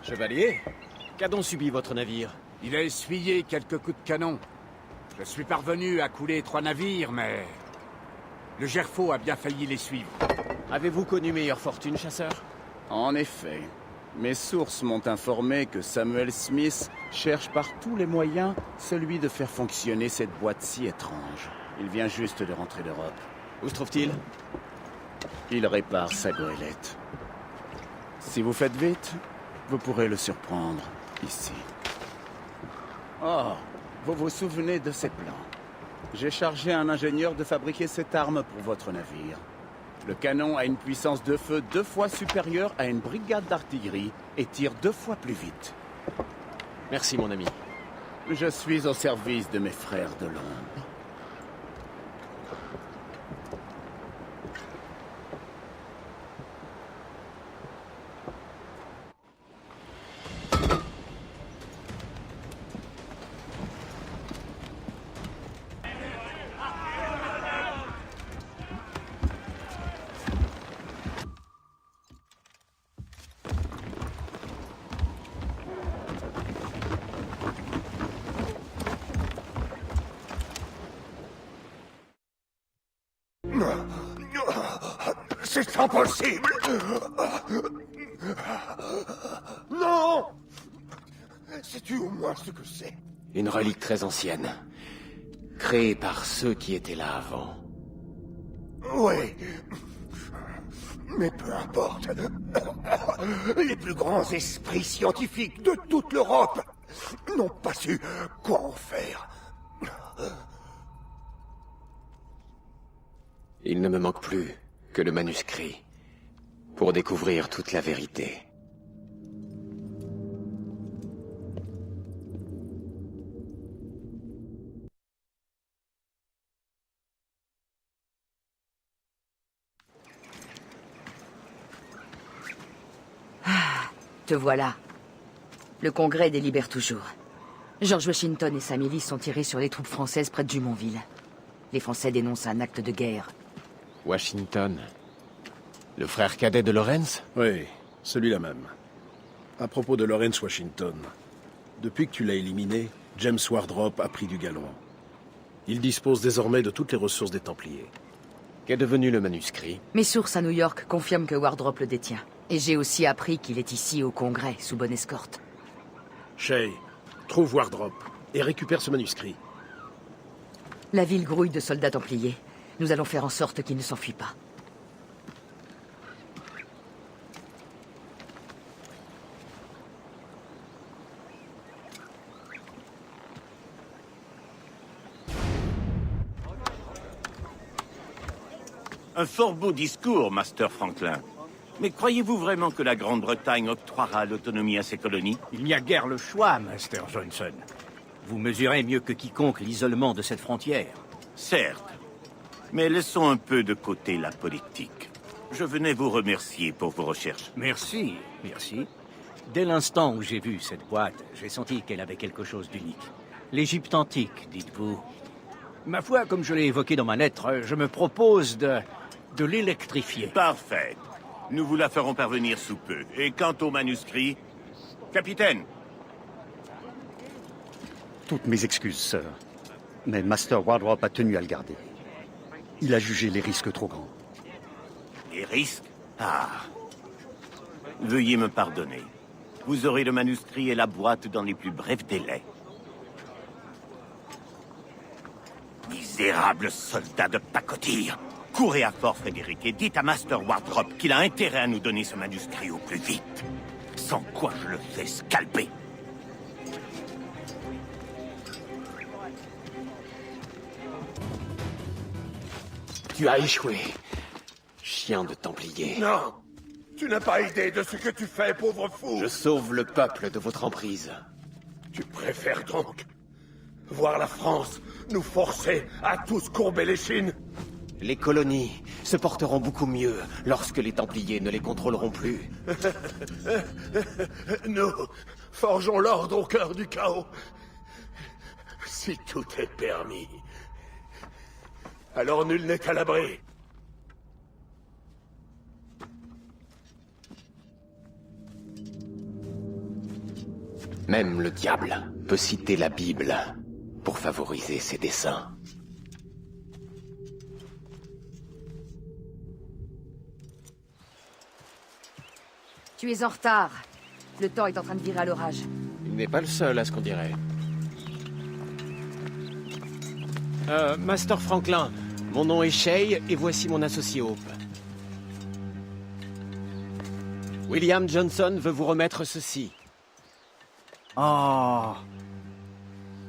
Chevalier, qu'a donc subi votre navire? Il a essuyé quelques coups de canon. Je suis parvenu à couler 3 navires, mais... le Gerfaut a bien failli les suivre. Avez-vous connu meilleure fortune, chasseur? En effet. Mes sources m'ont informé que Samuel Smith cherche par tous les moyens celui de faire fonctionner cette boîte si étrange. Il vient juste de rentrer d'Europe. Où se trouve-t-il? Il répare sa goélette. Si vous faites vite, vous pourrez le surprendre ici. Oh, vous vous souvenez de ces plans? J'ai chargé un ingénieur de fabriquer cette arme pour votre navire. Le canon a une puissance de feu 2 fois supérieure à une brigade d'artillerie et tire 2 fois plus vite. Merci, mon ami. Je suis au service de mes frères de l'ombre. C'est impossible! Non! Sais-tu au moins ce que c'est? Une relique très ancienne. Créée par ceux qui étaient là avant. Oui. Mais peu importe. Les plus grands esprits scientifiques de toute l'Europe n'ont pas su quoi en faire. Il ne me manque plus que le manuscrit pour découvrir toute la vérité. Te voilà. Le Congrès délibère toujours. George Washington et sa milice sont tirés sur les troupes françaises près de Jumonville. Les Français dénoncent un acte de guerre. Washington. Le frère cadet de Lawrence? Oui, celui-là même. À propos de Lawrence Washington, depuis que tu l'as éliminé, James Wardrop a pris du galon. Il dispose désormais de toutes les ressources des Templiers. Qu'est devenu le manuscrit? Mes sources à New York confirment que Wardrop le détient. Et j'ai aussi appris qu'il est ici au Congrès, sous bonne escorte. Shay, trouve Wardrop et récupère ce manuscrit. La ville grouille de soldats templiers. Nous allons faire en sorte qu'il ne s'enfuit pas. Un fort beau discours, Master Franklin. Mais croyez-vous vraiment que la Grande-Bretagne octroiera l'autonomie à ses colonies? Il n'y a guère le choix, Master Johnson. Vous mesurez mieux que quiconque l'isolement de cette frontière. Certes. Mais laissons un peu de côté la politique. Je venais vous remercier pour vos recherches. Merci, merci. Dès l'instant où j'ai vu cette boîte, j'ai senti qu'elle avait quelque chose d'unique. L'Égypte antique, dites-vous. Ma foi, comme je l'ai évoqué dans ma lettre, je me propose de l'électrifier. Parfait. Nous vous la ferons parvenir sous peu. Et quant au manuscrit... Capitaine! Toutes mes excuses, sir. Mais Master Wardrop a tenu à le garder. Il a jugé les risques trop grands. Les risques? Ah. Veuillez me pardonner. Vous aurez le manuscrit et la boîte dans les plus brefs délais. Misérable soldat de pacotille! Courez à Fort Frédéric et dites à Master Wardrop qu'il a intérêt à nous donner ce manuscrit au plus vite. Sans quoi je le fais scalper. Tu as échoué, chien de Templier. Non! Tu n'as pas idée de ce que tu fais, pauvre fou! Je sauve le peuple de votre emprise. Tu préfères donc voir la France nous forcer à tous courber les chines? Les colonies se porteront beaucoup mieux lorsque les Templiers ne les contrôleront plus. Nous forgeons l'ordre au cœur du chaos. Si tout est permis, alors nul n'est à l'abri. Même le diable peut citer la Bible pour favoriser ses desseins. Tu es en retard. Le temps est en train de virer à l'orage. Il n'est pas le seul à ce qu'on dirait. Master Franklin, mon nom est Shay et voici mon associé Hope. William Johnson veut vous remettre ceci. Oh.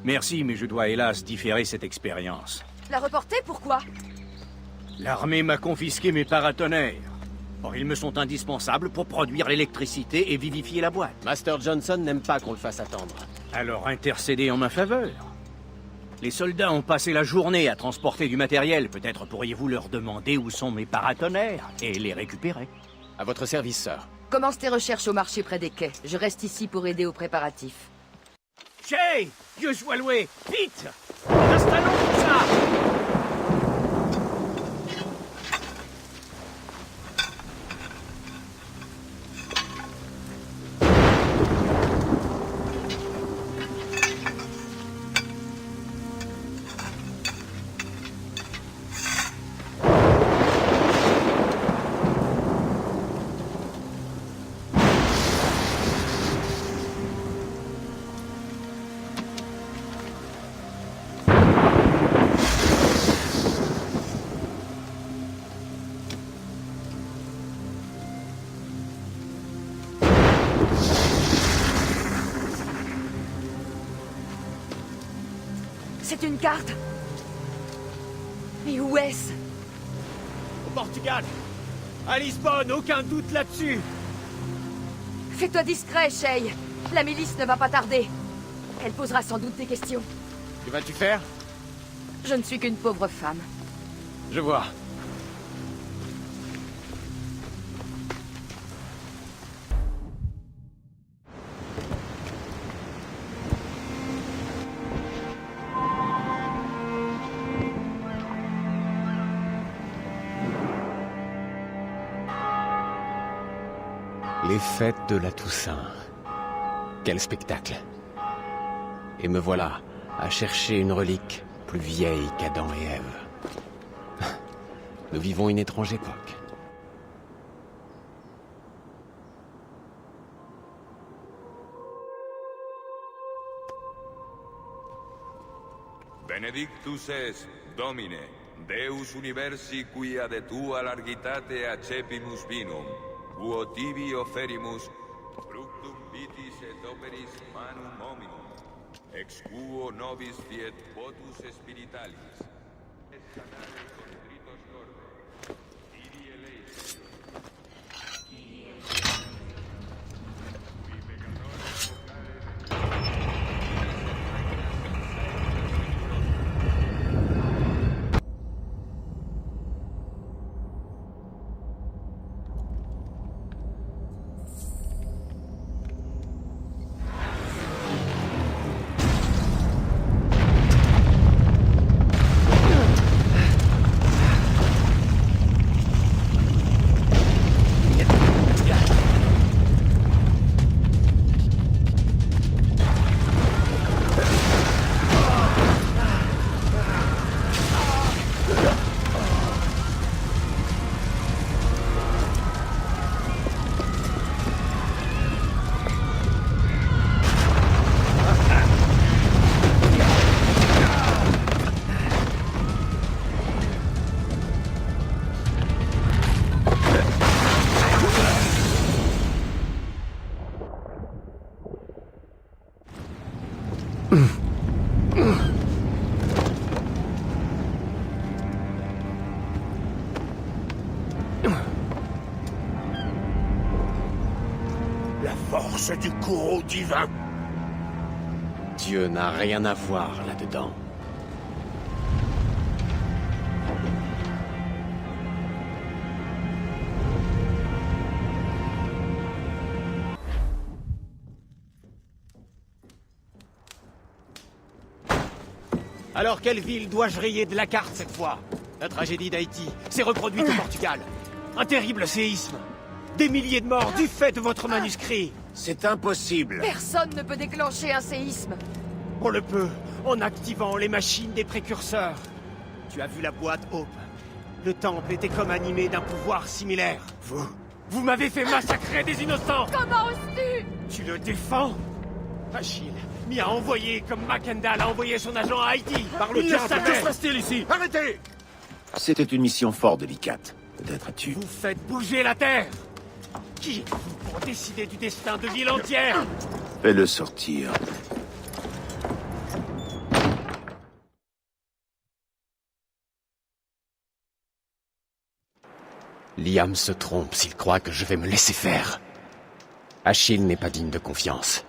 Merci, mais je dois hélas différer cette expérience. La reporter, pourquoi? L'armée m'a confisqué mes paratonnerres. Or, ils me sont indispensables pour produire l'électricité et vivifier la boîte. Master Johnson n'aime pas qu'on le fasse attendre. Alors intercédez en ma faveur. Les soldats ont passé la journée à transporter du matériel. Peut-être pourriez-vous leur demander où sont mes paratonnerres et les récupérer. À votre service, sœur. Commence tes recherches au marché près des quais. Je reste ici pour aider aux préparatifs. Shay, Dieu soit loué, vite! Installons tout ça! C'est une carte. Mais où est-ce? Au Portugal. À Lisbonne, aucun doute là-dessus. Fais-toi discret, Shay. La milice ne va pas tarder. Elle posera sans doute des questions. Que vas-tu faire? Je ne suis qu'une pauvre femme. Je vois. Les fêtes de la Toussaint. Quel spectacle. Et me voilà à chercher une relique plus vieille qu'Adam et Ève. Nous vivons une étrange époque. Benedictus es, Domine, Deus universi quia de tua largitate accepimus vinum, uo tibi oferimus, fructum vitis et operis manum hominum, ex quo nobis fiet votus spiritualis, et sanare contritos corde, Kyrie eleison. La force du courroux divin. Dieu n'a rien à voir là-dedans. Alors quelle ville dois-je rayer de la carte cette fois? La tragédie d'Haïti s'est reproduite au Portugal. Un terrible séisme. Des milliers de morts du fait de votre manuscrit. C'est impossible. Personne ne peut déclencher un séisme. On le peut, en activant les machines des précurseurs. Tu as vu la boîte, Hope? Le temple était comme animé d'un pouvoir similaire. Vous m'avez fait massacrer des innocents! Comment oses-tu? Tu le défends? Achille m'y a envoyé comme Macandal a envoyé son agent à Haïti. Par le diable, que se passe-t-il ici? Arrêtez! C'était une mission fort délicate. Peut-être as-tu... Vous faites bouger la Terre! Qui êtes-vous pour décider du destin de l'île entière? Fais-le sortir. Liam se trompe s'il croit que je vais me laisser faire. Achille n'est pas digne de confiance.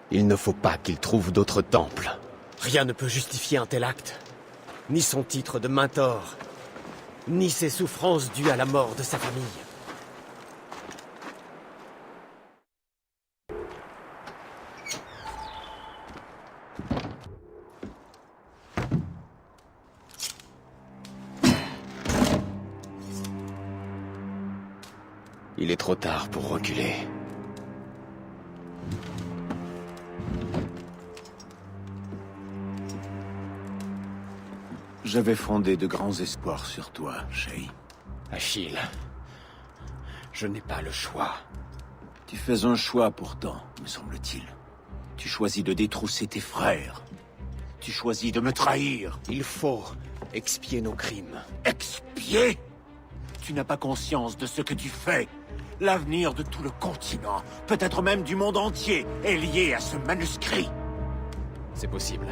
Il ne faut pas qu'il trouve d'autres temples. Rien ne peut justifier un tel acte. Ni son titre de mentor, ni ses souffrances dues à la mort de sa famille. Il est trop tard pour reculer. J'avais fondé de grands espoirs sur toi, Shay. Achille, je n'ai pas le choix. Tu fais un choix pourtant, me semble-t-il. Tu choisis de détrousser tes frères. Tu choisis de me trahir. Il faut expier nos crimes. Expier? Tu n'as pas conscience de ce que tu fais. L'avenir de tout le continent, peut-être même du monde entier, est lié à ce manuscrit. C'est possible.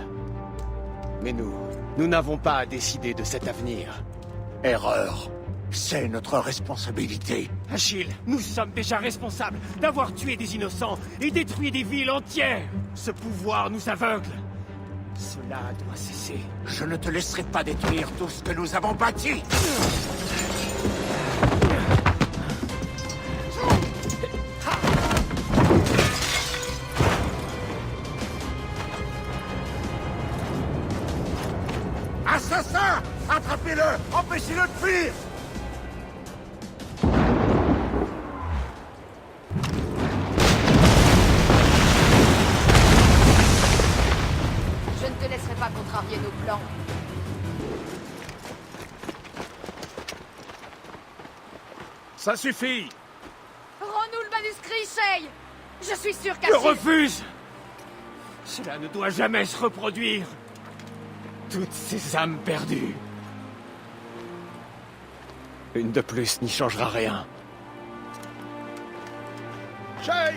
Mais nous n'avons pas à décider de cet avenir. Erreur. C'est notre responsabilité. Achille, nous sommes déjà responsables d'avoir tué des innocents et détruit des villes entières. Ce pouvoir nous aveugle. Cela doit cesser. Je ne te laisserai pas détruire tout ce que nous avons bâti. Assassin! Attrapez-le! Empêchez-le de fuir! Je ne te laisserai pas contrarier nos plans. Ça suffit! Rends-nous le manuscrit, Shay! Je suis sûr Je qu'Achille... refuse! Cela ne doit jamais se reproduire. Toutes ces âmes perdues. Une de plus n'y changera rien. Shay!